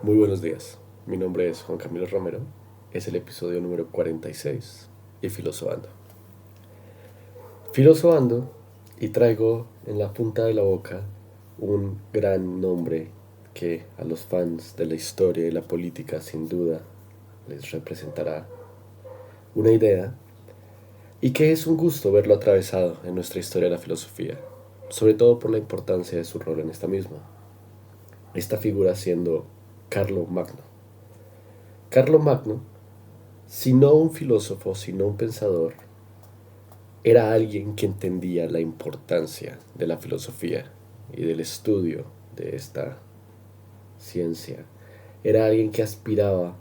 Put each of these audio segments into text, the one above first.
Muy buenos días, mi nombre es Juan Camilo Romero, es el episodio número 46 y Filosofando. Filosofando y traigo en la punta de la boca un gran nombre que a los fans de la historia y la política sin duda les representará una idea y que es un gusto verlo atravesado en nuestra historia de la filosofía, sobre todo por la importancia de su rol en esta misma. Esta figura siendo Carlo Magno. Carlo Magno, si no un filósofo, sino un pensador, era alguien que entendía la importancia de la filosofía y del estudio de esta ciencia. Era alguien que aspiraba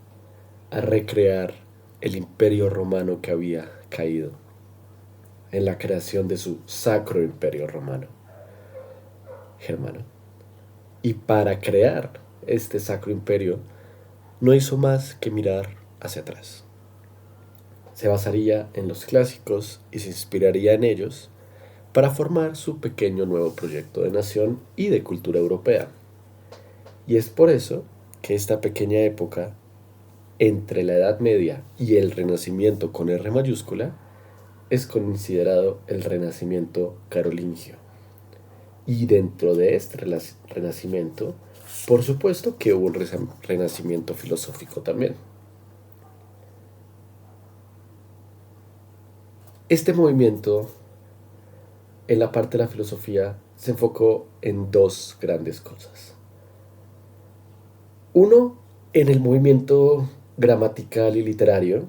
a recrear el imperio romano que había caído en la creación de su sacro imperio romano, germano. Y para crear este sacro imperio, no hizo más que mirar hacia atrás. Se basaría en los clásicos y se inspiraría en ellos para formar su pequeño nuevo proyecto de nación y de cultura europea. Y es por eso que esta pequeña época entre la Edad Media y el Renacimiento con R mayúscula es considerado el Renacimiento carolingio. Y dentro de este renacimiento, por supuesto que hubo un renacimiento filosófico también. Este movimiento en la parte de la filosofía se enfocó en dos grandes cosas. Uno, en el movimiento gramatical y literario,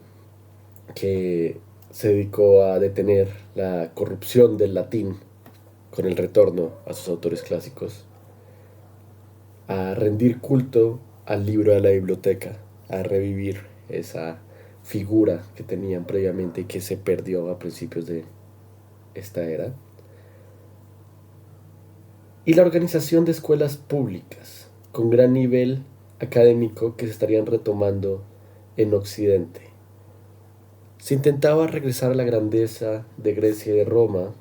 que se dedicó a detener la corrupción del latín con el retorno a sus autores clásicos, a rendir culto al libro de la biblioteca, a revivir esa figura que tenían previamente y que se perdió a principios de esta era, y la organización de escuelas públicas con gran nivel académico que se estarían retomando en Occidente. Se intentaba regresar a la grandeza de Grecia y de Roma,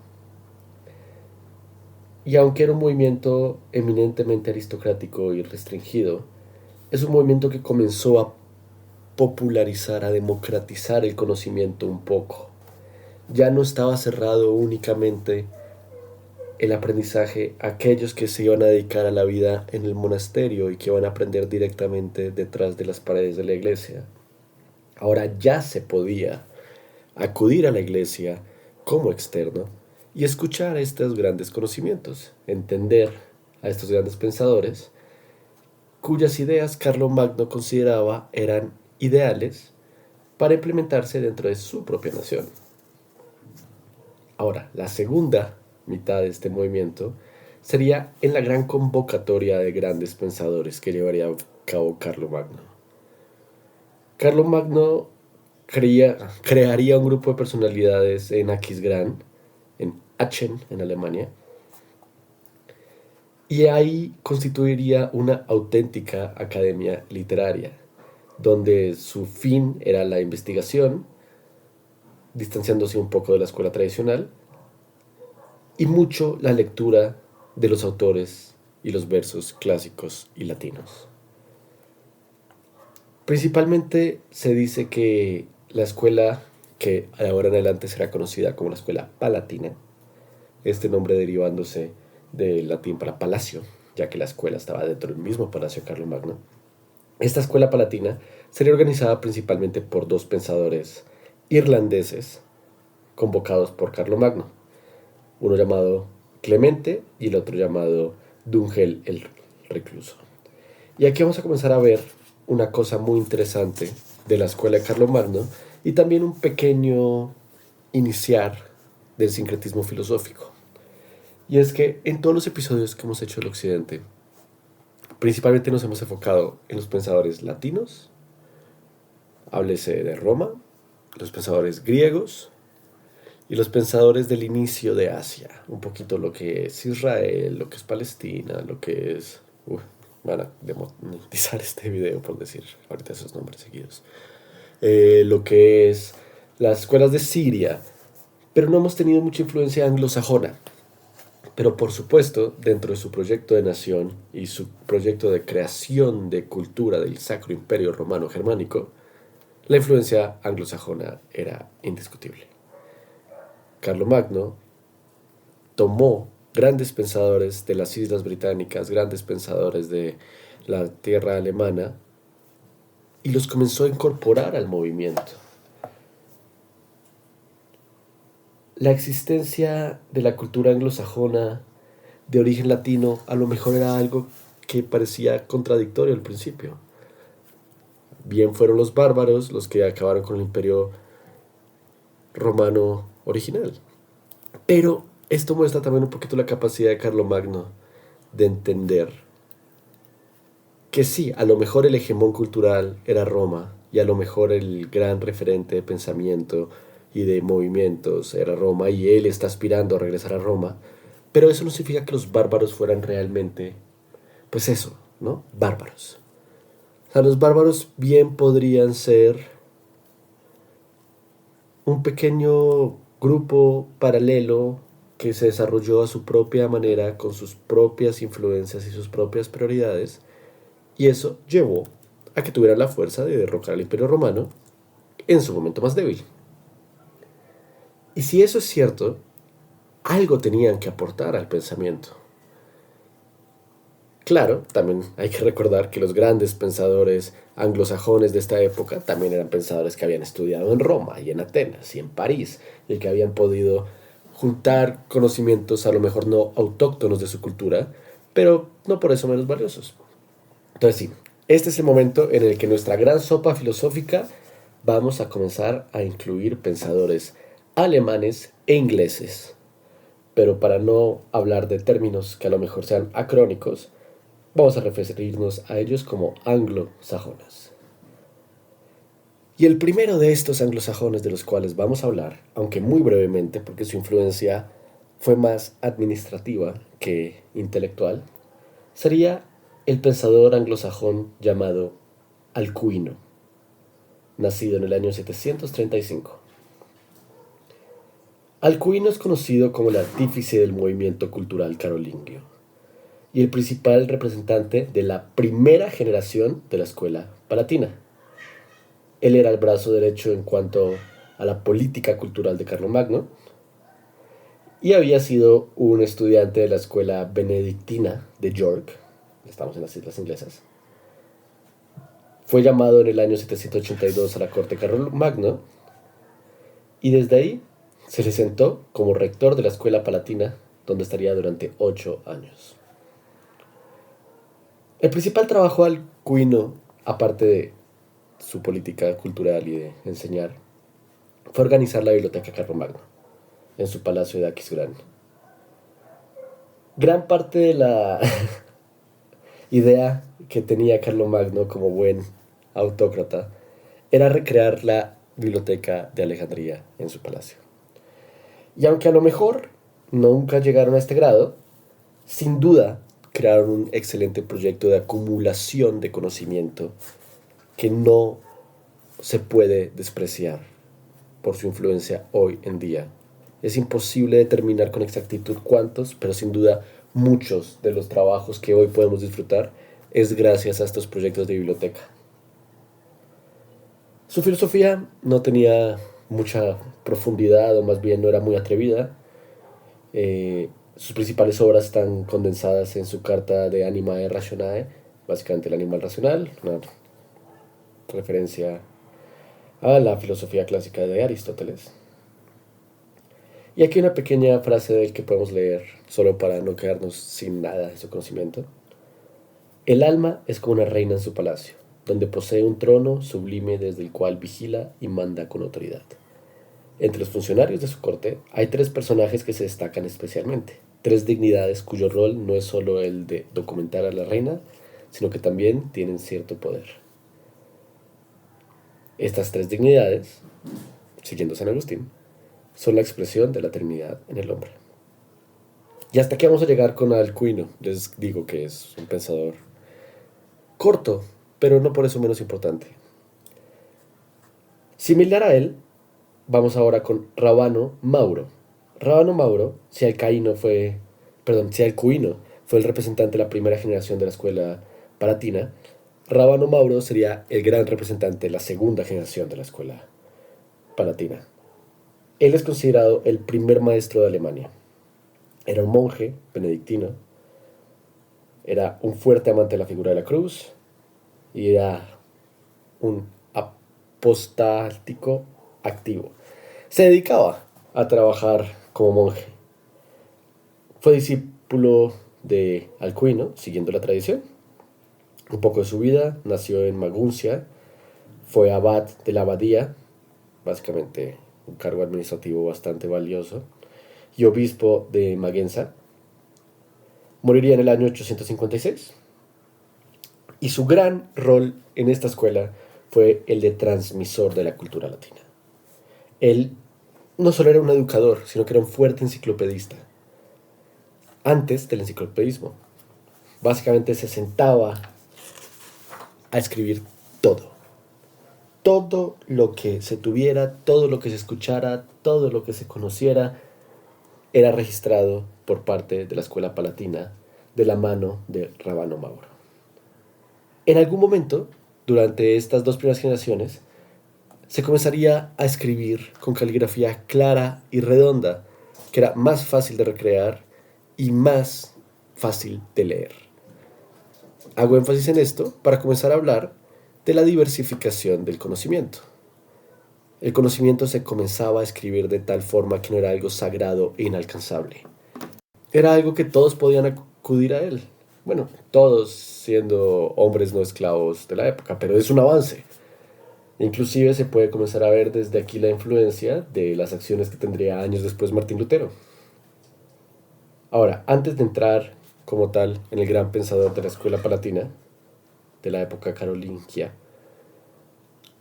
y aunque era un movimiento eminentemente aristocrático y restringido, es un movimiento que comenzó a popularizar, a democratizar el conocimiento un poco. Ya no estaba cerrado únicamente el aprendizaje a aquellos que se iban a dedicar a la vida en el monasterio y que iban a aprender directamente detrás de las paredes de la iglesia. Ahora ya se podía acudir a la iglesia como externo y escuchar estos grandes conocimientos, entender a estos grandes pensadores cuyas ideas Carlomagno consideraba eran ideales para implementarse dentro de su propia nación. Ahora, la segunda mitad de este movimiento sería en la gran convocatoria de grandes pensadores que llevaría a cabo Carlomagno. Carlomagno crearía un grupo de personalidades en Aquisgrán, en Aachen, en Alemania, y ahí constituiría una auténtica academia literaria, donde su fin era la investigación, distanciándose un poco de la escuela tradicional, y mucho la lectura de los autores y los versos clásicos y latinos. Principalmente se dice que la escuela, que ahora en adelante será conocida como la escuela palatina, este nombre derivándose del latín para palacio, ya que la escuela estaba dentro del mismo palacio de Carlomagno. Esta escuela palatina sería organizada principalmente por dos pensadores irlandeses convocados por Carlomagno, uno llamado Clemente y el otro llamado Dungel el Recluso. Y aquí vamos a comenzar a ver una cosa muy interesante de la escuela de Carlomagno y también un pequeño iniciar del sincretismo filosófico. Y es que en todos los episodios que hemos hecho del Occidente, principalmente nos hemos enfocado en los pensadores latinos, háblese de Roma, los pensadores griegos y los pensadores del inicio de Asia, un poquito lo que es Israel, lo que es Palestina, lo que es... van a demonetizar este video por decir ahorita esos nombres seguidos. Lo que es las escuelas de Siria, pero no hemos tenido mucha influencia anglosajona. Pero por supuesto, dentro de su proyecto de nación y su proyecto de creación de cultura del Sacro Imperio Romano Germánico, la influencia anglosajona era indiscutible. Carlomagno tomó grandes pensadores de las Islas Británicas, grandes pensadores de la tierra alemana, y los comenzó a incorporar al movimiento. La existencia de la cultura anglosajona de origen latino a lo mejor era algo que parecía contradictorio al principio. Bien fueron los bárbaros los que acabaron con el imperio romano original. Pero esto muestra también un poquito la capacidad de Carlomagno de entender que sí, a lo mejor el hegemón cultural era Roma y a lo mejor el gran referente de pensamiento y de movimientos era Roma y él está aspirando a regresar a Roma, pero eso no significa que los bárbaros fueran realmente, pues eso, ¿no? Bárbaros. O sea, los bárbaros bien podrían ser un pequeño grupo paralelo que se desarrolló a su propia manera, con sus propias influencias y sus propias prioridades, y eso llevó a que tuvieran la fuerza de derrocar al Imperio Romano en su momento más débil. Y si eso es cierto, algo tenían que aportar al pensamiento. Claro, también hay que recordar que los grandes pensadores anglosajones de esta época también eran pensadores que habían estudiado en Roma y en Atenas y en París y que habían podido juntar conocimientos a lo mejor no autóctonos de su cultura, pero no por eso menos valiosos. Entonces sí, este es el momento en el que nuestra gran sopa filosófica vamos a comenzar a incluir pensadores alemanes e ingleses. Pero para no hablar de términos que a lo mejor sean acrónicos, vamos a referirnos a ellos como anglosajones. Y el primero de estos anglosajones de los cuales vamos a hablar, aunque muy brevemente porque su influencia fue más administrativa que intelectual, sería el pensador anglosajón llamado Alcuino, nacido en el año 735. Alcuino es conocido como el artífice del movimiento cultural carolingio y el principal representante de la primera generación de la escuela palatina. Él era el brazo derecho en cuanto a la política cultural de Carlomagno y había sido un estudiante de la escuela benedictina de York, estamos en las Islas Inglesas. Fue llamado en el año 782 a la corte de Carlomagno y desde ahí se le sentó como rector de la escuela palatina, donde estaría durante 8 años. El principal trabajo de Alcuino, aparte de su política cultural y de enseñar, fue organizar la biblioteca Carlomagno en su palacio de Aquisgrán. Gran parte de la idea que tenía Carlomagno como buen autócrata era recrear la biblioteca de Alejandría en su palacio. Y aunque a lo mejor nunca llegaron a este grado, sin duda crearon un excelente proyecto de acumulación de conocimiento que no se puede despreciar por su influencia hoy en día. Es imposible determinar con exactitud cuántos, pero sin duda muchos de los trabajos que hoy podemos disfrutar es gracias a estos proyectos de biblioteca. Su filosofía no tenía mucha profundidad, o más bien no era muy atrevida. Sus principales obras están condensadas en su carta de Animae Rationae, básicamente el animal racional, una referencia a la filosofía clásica de Aristóteles. Y aquí una pequeña frase del que podemos leer, solo para no quedarnos sin nada de su conocimiento. El alma es como una reina en su palacio, donde posee un trono sublime desde el cual vigila y manda con autoridad. Entre los funcionarios de su corte hay tres personajes que se destacan especialmente, tres dignidades cuyo rol no es solo el de documentar a la reina, sino que también tienen cierto poder. Estas tres dignidades, siguiendo San Agustín, son la expresión de la Trinidad en el hombre. Y hasta aquí vamos a llegar con Alcuino. Les digo que es un pensador corto, pero no por eso menos importante. Similar a él, vamos ahora con Rabano Mauro. Rabano Mauro, si Alcaíno fue perdón, si Alcuino fue el representante de la primera generación de la escuela palatina, Rábano Mauro sería el gran representante de la segunda generación de la escuela palatina. Él es considerado el primer maestro de Alemania. Era un monje benedictino, era un fuerte amante de la figura de la cruz y era un apostáltico activo. Se dedicaba a trabajar como monje. Fue discípulo de Alcuino, siguiendo la tradición. Un poco de su vida: nació en Maguncia, fue abad de la abadía, básicamente un cargo administrativo bastante valioso, y obispo de Magenza. Moriría en el año 856. Y su gran rol en esta escuela fue el de transmisor de la cultura latina. Él no solo era un educador, sino que era un fuerte enciclopedista. Antes del enciclopedismo, básicamente se sentaba a escribir todo. Todo lo que se tuviera, todo lo que se escuchara, todo lo que se conociera, era registrado por parte de la escuela palatina de la mano de Rábano Mauro. En algún momento, durante estas dos primeras generaciones, se comenzaría a escribir con caligrafía clara y redonda, que era más fácil de recrear y más fácil de leer. Hago énfasis en esto para comenzar a hablar de la diversificación del conocimiento. El conocimiento se comenzaba a escribir de tal forma que no era algo sagrado e inalcanzable. Era algo que todos podían acudir a él. Bueno, todos siendo hombres no esclavos de la época, pero es un avance. Inclusive se puede comenzar a ver desde aquí la influencia de las acciones que tendría años después Martín Lutero. Ahora, antes de entrar como tal en el gran pensador de la escuela palatina, de la época carolingia,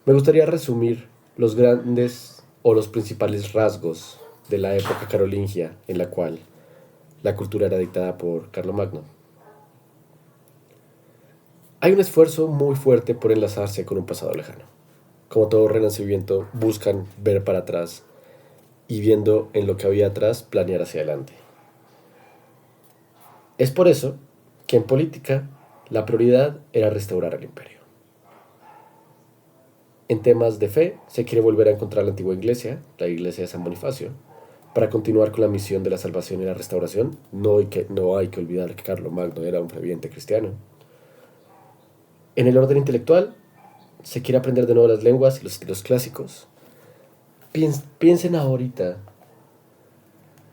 me gustaría resumir los grandes o los principales rasgos de la época carolingia en la cual la cultura era dictada por Carlomagno. Hay un esfuerzo muy fuerte por enlazarse con un pasado lejano. Como todo renacimiento, buscan ver para atrás y, viendo en lo que había atrás, planear hacia adelante. Es por eso que en política la prioridad era restaurar el imperio. En temas de fe se quiere volver a encontrar la antigua iglesia, la iglesia de San Bonifacio, para continuar con la misión de la salvación y la restauración. No hay que olvidar que Carlomagno era un ferviente cristiano. En el orden intelectual se quiere aprender de nuevo las lenguas y los estilos clásicos. Piensen ahorita,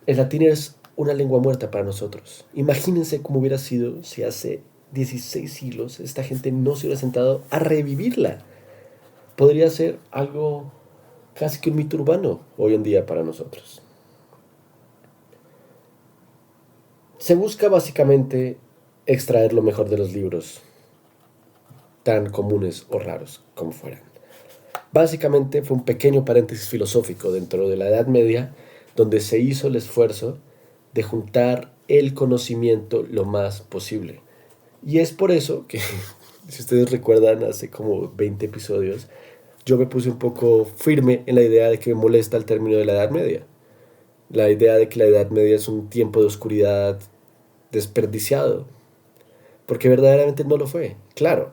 el latín es una lengua muerta para nosotros. Imagínense cómo hubiera sido si hace 16 siglos esta gente no se hubiera sentado a revivirla. Podría ser algo casi que un mito urbano hoy en día para nosotros. Se busca básicamente extraer lo mejor de los libros, tan comunes o raros como fueran. Básicamente fue un pequeño paréntesis filosófico dentro de la Edad Media, donde se hizo el esfuerzo de juntar el conocimiento lo más posible. Y es por eso que, si ustedes recuerdan, hace como 20 episodios, yo me puse un poco firme en la idea de que me molesta el término de la Edad Media. La idea de que la Edad Media es un tiempo de oscuridad desperdiciado. Porque verdaderamente no lo fue. Claro,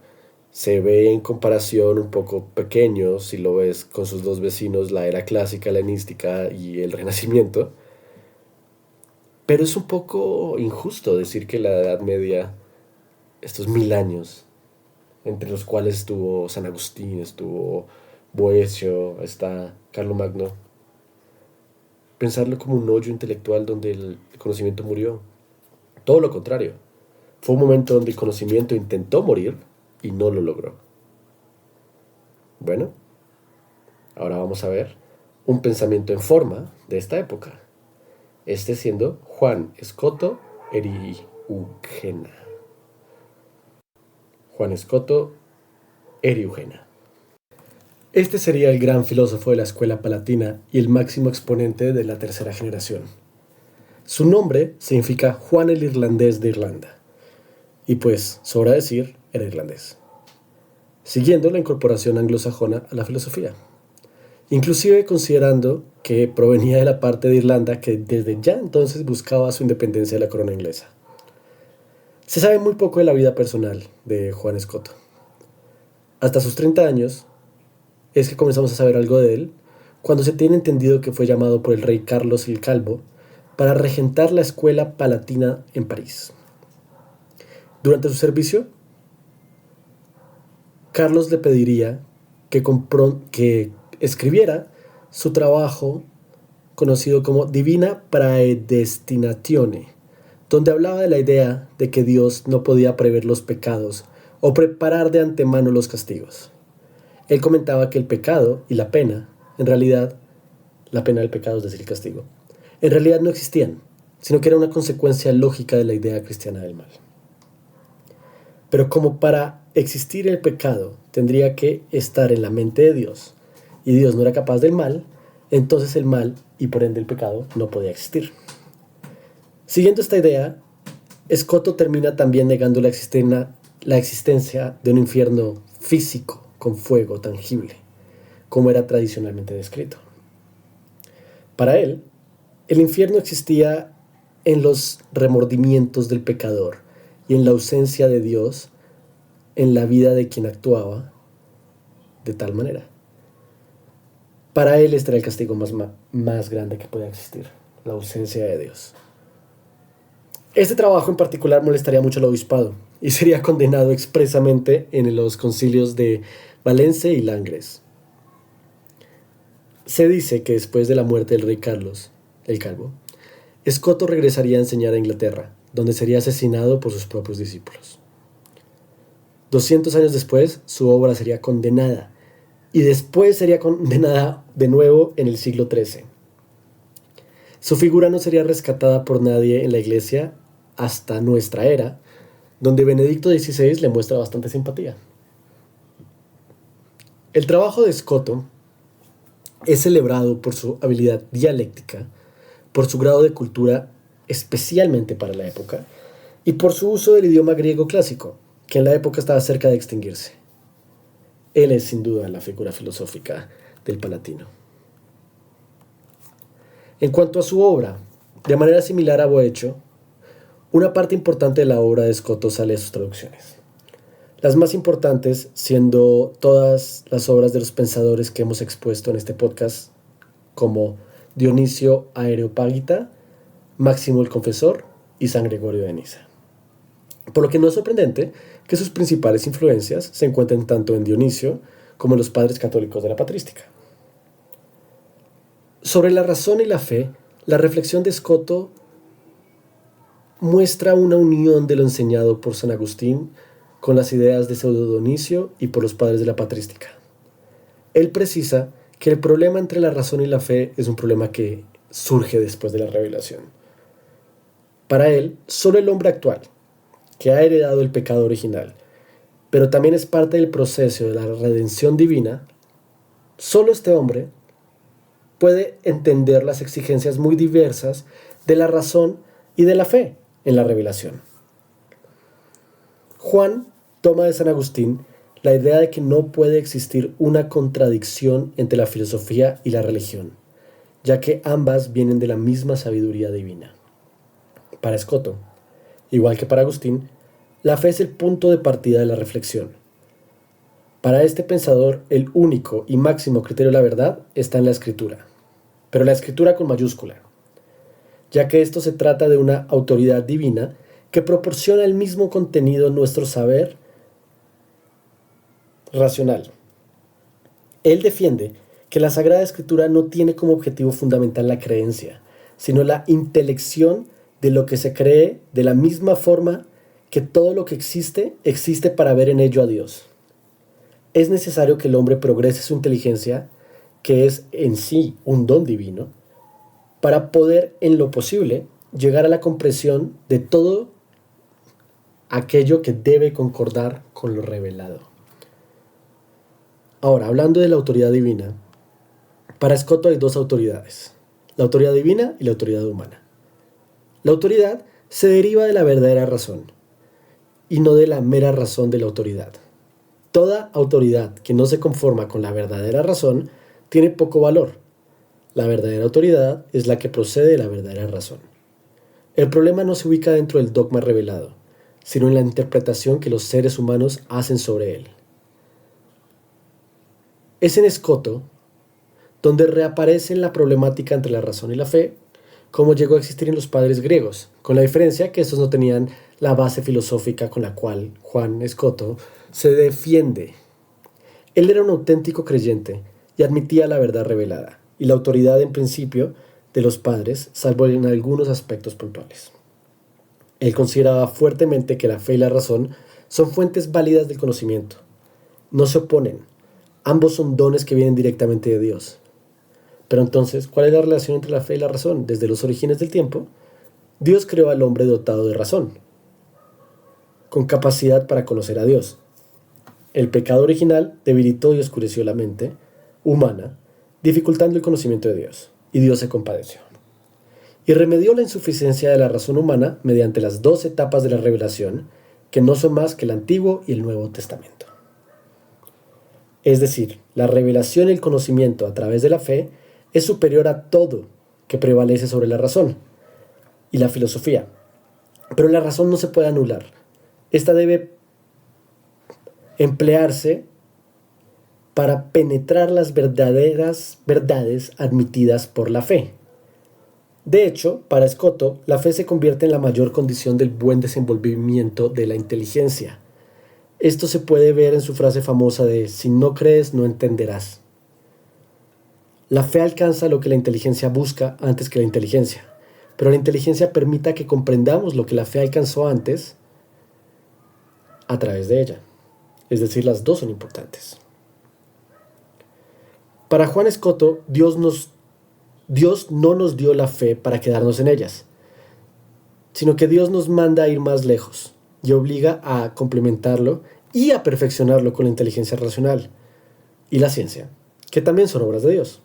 se ve en comparación un poco pequeño si lo ves con sus dos vecinos, la era clásica, helenística y el Renacimiento. Pero es un poco injusto decir que la Edad Media, estos 1000 años, entre los cuales estuvo San Agustín, estuvo Boecio, está Carlomagno, pensarlo como un hoyo intelectual donde el conocimiento murió. Todo lo contrario. Fue un momento donde el conocimiento intentó morir y no lo logró. Bueno, ahora vamos a ver un pensamiento en forma de esta época. Este siendo Juan Escoto Eriugena. Juan Escoto Eriugena. Este sería el gran filósofo de la escuela palatina y el máximo exponente de la tercera generación. Su nombre significa Juan el Irlandés de Irlanda. Y pues, sobra decir, era irlandés. Siguiendo la incorporación anglosajona a la filosofía. Inclusive considerando que provenía de la parte de Irlanda que desde ya entonces buscaba su independencia de la corona inglesa. Se sabe muy poco de la vida personal de Juan Escoto. Hasta sus 30 años es que comenzamos a saber algo de él, cuando se tiene entendido que fue llamado por el rey Carlos el Calvo para regentar la escuela palatina en París. Durante su servicio, Carlos le pediría que escribiera su trabajo conocido como Divina Praedestinatione, donde hablaba de la idea de que Dios no podía prever los pecados o preparar de antemano los castigos. Él comentaba que el pecado y la pena, en realidad, la pena del pecado, es decir, el castigo, en realidad no existían, sino que era una consecuencia lógica de la idea cristiana del mal. Pero como para existir el pecado tendría que estar en la mente de Dios, y Dios no era capaz del mal, entonces el mal, y por ende el pecado, no podía existir. Siguiendo esta idea, Escoto termina también negando la existencia de un infierno físico con fuego tangible, como era tradicionalmente descrito. Para él, el infierno existía en los remordimientos del pecador y en la ausencia de Dios en la vida de quien actuaba de tal manera. Para él este era el castigo más grande que podía existir, la ausencia de Dios. Este trabajo en particular molestaría mucho al obispado y sería condenado expresamente en los concilios de Valence y Langres. Se dice que después de la muerte del rey Carlos el Calvo, Escoto regresaría a enseñar a Inglaterra, donde sería asesinado por sus propios discípulos. 200 años después, su obra sería condenada, y después sería condenada de nuevo en el siglo XIII. Su figura no sería rescatada por nadie en la iglesia hasta nuestra era, donde Benedicto XVI le muestra bastante simpatía. El trabajo de Escoto es celebrado por su habilidad dialéctica, por su grado de cultura especialmente para la época, y por su uso del idioma griego clásico, que en la época estaba cerca de extinguirse. Él es sin duda la figura filosófica del Palatino. En cuanto a su obra, de manera similar a Boecio, una parte importante de la obra de Escoto sale de sus traducciones. Las más importantes siendo todas las obras de los pensadores que hemos expuesto en este podcast, como Dionisio Areopagita, Máximo el Confesor y San Gregorio de Niza. Por lo que no es sorprendente que sus principales influencias se encuentren tanto en Dionisio como en los padres católicos de la patrística. Sobre la razón y la fe, la reflexión de Escoto muestra una unión de lo enseñado por San Agustín con las ideas de Pseudo Dionisio y por los padres de la patrística. Él precisa que el problema entre la razón y la fe es un problema que surge después de la revelación. Para él, solo el hombre actual, que ha heredado el pecado original, pero también es parte del proceso de la redención divina, solo este hombre puede entender las exigencias muy diversas de la razón y de la fe en la revelación. Juan toma de San Agustín la idea de que no puede existir una contradicción entre la filosofía y la religión, ya que ambas vienen de la misma sabiduría divina. Para Escoto, igual que para Agustín, la fe es el punto de partida de la reflexión. Para este pensador, el único y máximo criterio de la verdad está en la escritura, pero la escritura con mayúscula, ya que esto se trata de una autoridad divina que proporciona el mismo contenido en nuestro saber racional. Él defiende que la Sagrada Escritura no tiene como objetivo fundamental la creencia, sino la intelección de lo que se cree de la misma forma que todo lo que existe para ver en ello a Dios. Es necesario que el hombre progrese su inteligencia, que es en sí un don divino, para poder, en lo posible, llegar a la comprensión de todo aquello que debe concordar con lo revelado. Ahora, hablando de la autoridad divina, para Escoto hay dos autoridades, la autoridad divina y la autoridad humana. La autoridad se deriva de la verdadera razón y no de la mera razón de la autoridad. Toda autoridad que no se conforma con la verdadera razón tiene poco valor. La verdadera autoridad es la que procede de la verdadera razón. El problema no se ubica dentro del dogma revelado, sino en la interpretación que los seres humanos hacen sobre él. Es en Escoto donde reaparece la problemática entre la razón y la fe, como llegó a existir en los padres griegos, con la diferencia que estos no tenían la base filosófica con la cual Juan Escoto se defiende. Él era un auténtico creyente y admitía la verdad revelada y la autoridad en principio de los padres, salvo en algunos aspectos puntuales. Él consideraba fuertemente que la fe y la razón son fuentes válidas del conocimiento. No se oponen, ambos son dones que vienen directamente de Dios. Pero entonces, ¿cuál es la relación entre la fe y la razón? Desde los orígenes del tiempo, Dios creó al hombre dotado de razón, con capacidad para conocer a Dios. El pecado original debilitó y oscureció la mente humana, dificultando el conocimiento de Dios, y Dios se compadeció. Y remedió la insuficiencia de la razón humana mediante las dos etapas de la revelación, que no son más que el Antiguo y el Nuevo Testamento. Es decir, la revelación y el conocimiento a través de la fe es superior a todo que prevalece sobre la razón y la filosofía. Pero la razón no se puede anular. Esta debe emplearse para penetrar las verdaderas verdades admitidas por la fe. De hecho, para Escoto, la fe se convierte en la mayor condición del buen desenvolvimiento de la inteligencia. Esto se puede ver en su frase famosa de "si no crees, no entenderás". La fe alcanza lo que la inteligencia busca antes que la inteligencia, pero la inteligencia permite que comprendamos lo que la fe alcanzó antes a través de ella. Es decir, las dos son importantes. Para Juan Escoto, Dios no nos dio la fe para quedarnos en ellas, sino que Dios nos manda a ir más lejos y obliga a complementarlo y a perfeccionarlo con la inteligencia racional y la ciencia, que también son obras de Dios.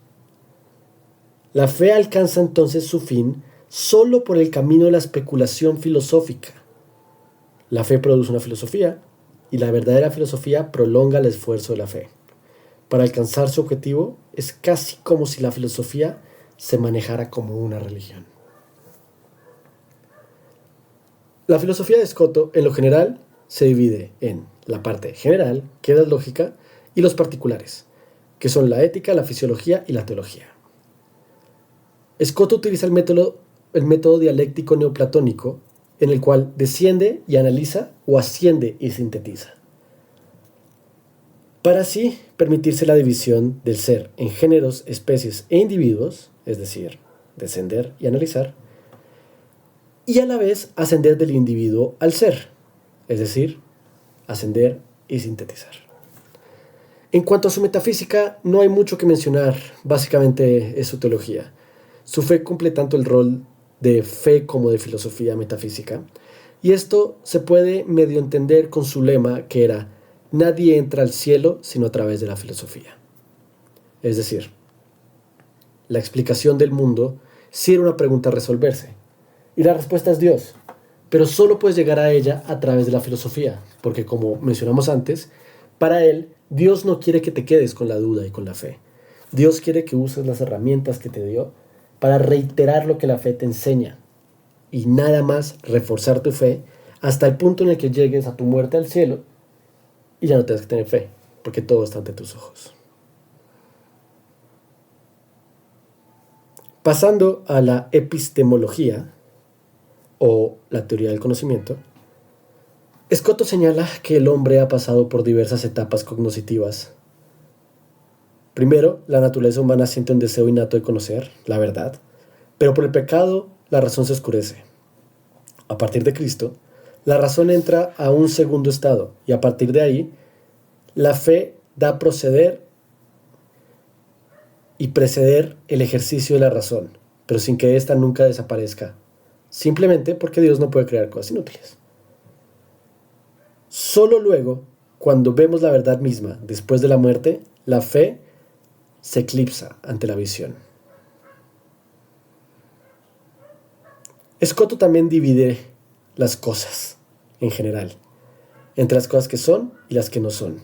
La fe alcanza entonces su fin solo por el camino de la especulación filosófica. La fe produce una filosofía y la verdadera filosofía prolonga el esfuerzo de la fe. Para alcanzar su objetivo es casi como si la filosofía se manejara como una religión. La filosofía de Escoto, en lo general, se divide en la parte general, que es la lógica, y los particulares, que son la ética, la fisiología y la teología. Escoto utiliza el método dialéctico neoplatónico, en el cual desciende y analiza o asciende y sintetiza, para así permitirse la división del ser en géneros, especies e individuos, es decir, descender y analizar, y a la vez ascender del individuo al ser, es decir, ascender y sintetizar. En cuanto a su metafísica, no hay mucho que mencionar, básicamente es su teología. Su fe cumple tanto el rol de fe como de filosofía metafísica, y esto se puede medio entender con su lema que era: nadie entra al cielo sino a través de la filosofía. Es decir, la explicación del mundo sí era una pregunta a resolverse, y la respuesta es Dios, pero solo puedes llegar a ella a través de la filosofía, porque como mencionamos antes, para él, Dios no quiere que te quedes con la duda y con la fe. Dios quiere que uses las herramientas que te dio para reiterar lo que la fe te enseña y nada más reforzar tu fe hasta el punto en el que llegues a tu muerte al cielo y ya no tengas que tener fe, porque todo está ante tus ojos. Pasando a la epistemología o la teoría del conocimiento, Escoto señala que el hombre ha pasado por diversas etapas cognitivas. Primero, la naturaleza humana siente un deseo innato de conocer la verdad, pero por el pecado la razón se oscurece. A partir de Cristo, la razón entra a un segundo estado y a partir de ahí, la fe da a proceder y preceder el ejercicio de la razón, pero sin que ésta nunca desaparezca, simplemente porque Dios no puede crear cosas inútiles. Solo luego, cuando vemos la verdad misma después de la muerte, la fe se eclipsa ante la visión. Escoto también divide las cosas, en general, entre las cosas que son y las que no son.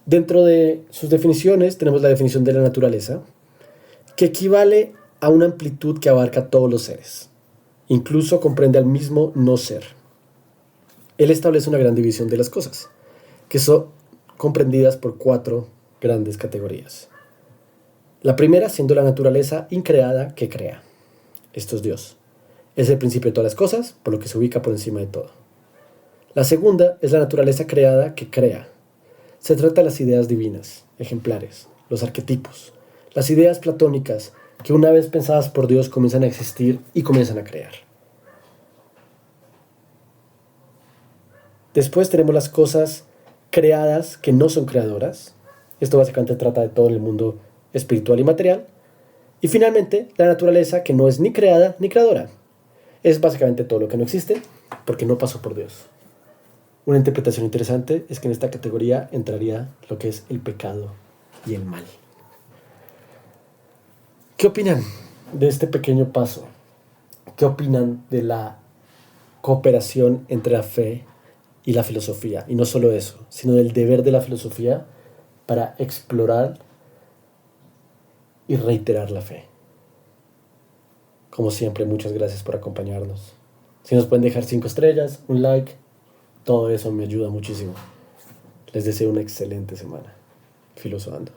Dentro de sus definiciones tenemos la definición de la naturaleza, que equivale a una amplitud que abarca todos los seres. Incluso comprende al mismo no ser. Él establece una gran división de las cosas, que son comprendidas por 4 grandes categorías. La primera siendo la naturaleza increada que crea. Esto es Dios. Es el principio de todas las cosas, por lo que se ubica por encima de todo. La segunda es la naturaleza creada que crea. Se trata de las ideas divinas, ejemplares, los arquetipos, las ideas platónicas que una vez pensadas por Dios comienzan a existir y comienzan a crear. Después tenemos las cosas creadas que no son creadoras. Esto básicamente trata de todo el mundo espiritual y material. Y finalmente, la naturaleza que no es ni creada ni creadora. Es básicamente todo lo que no existe porque no pasó por Dios. Una interpretación interesante es que en esta categoría entraría lo que es el pecado y el mal. ¿Qué opinan de este pequeño paso? ¿Qué opinan de la cooperación entre la fe y la filosofía? Y no solo eso, sino del deber de la filosofía para explorar y reiterar la fe. Como siempre, muchas gracias por acompañarnos. Si nos pueden dejar 5 estrellas, un like, todo eso me ayuda muchísimo. Les deseo una excelente semana. Filosofando.